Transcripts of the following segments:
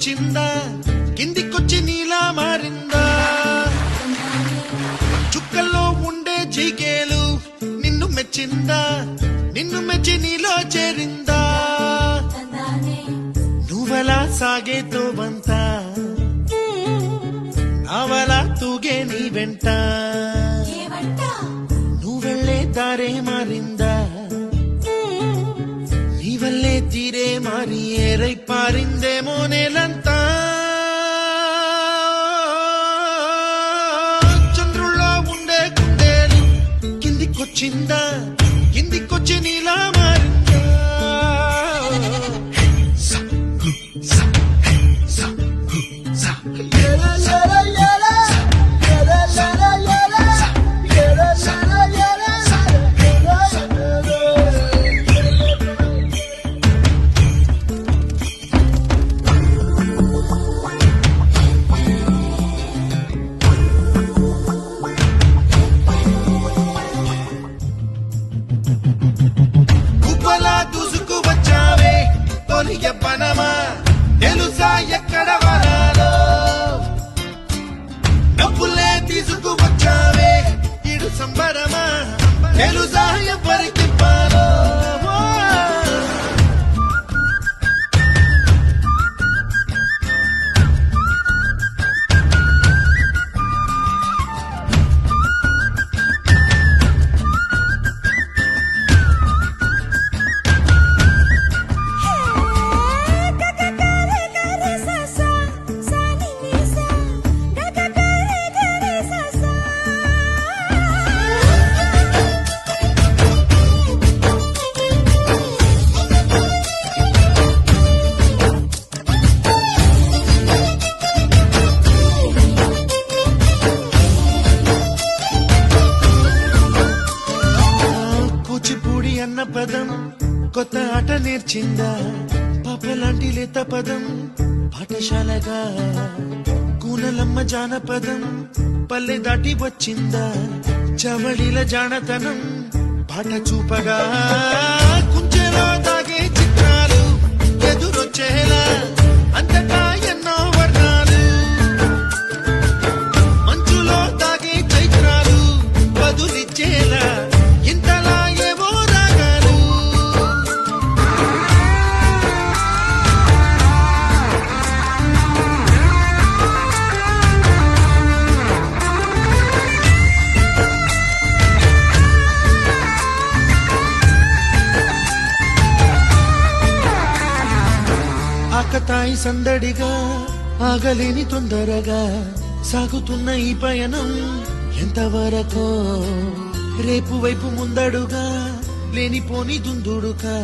కిందికొచ్చిందా కిందికొచ్చి నీలా మారిందా చుక్కల్లో ఉండే జీకేలు నిన్ను మెచ్చిందా నిన్ను మెచ్చి నీలో చేరిందా నువ్వలా సాగేతో బంత నావలా తూగే నీ వెంట నువ్వెళ్ళే దారే మారిందా నీవల్లే తీరే మారి ఏరై పారిందేమో నేలంతా చంద్రుల్లో ఉండే కుందేలు కిందికొచ్చిందా కిందికొచ్చి నీలా మారిందా దూసుకు వచ్చావే తొలిగ పనమా తెలుసా ఎక్కడ వరాలో డబ్బులే తీసుకు వచ్చావే ఇడు సంబరమా తెలుసా ఎవరికి పాలో అన్న పదం కొత్త ఆట నేర్చిందా పాపలాంటి లేత పదం పాఠశాలగా కూనలమ్మ జానపదం పల్లె దాటి వచ్చిందా చవళిల జానతనం పాట చూపగా కుంచెలో తాగే చిత్రాలు ఎదురొచ్చేలా అంతటా ఎన్నో వర్ణాలు మంచులో తాగే చైత్రాలు బదులిచ్చేలా ఇంతలా ఆకతాయి సందడిగా ఆగలేని తొందరగా సాగుతున్న ఈ పయనం ఎంతవరకో రేపు వైపు ముందడుగా లేనిపోని దుందుడుగా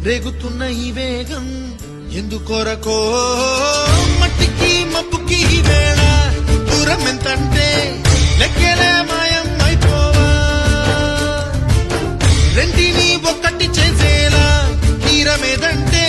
రేగుతున్న ఈ వేగం ఎందుకొరకో మట్టికి మబ్బుకి ఈ వేళ దూరం ఎంతంటే లెక్కలే మాయం అయిపోవా రెంటిని ఒక్కటి చేసేలా తీరమేదంటే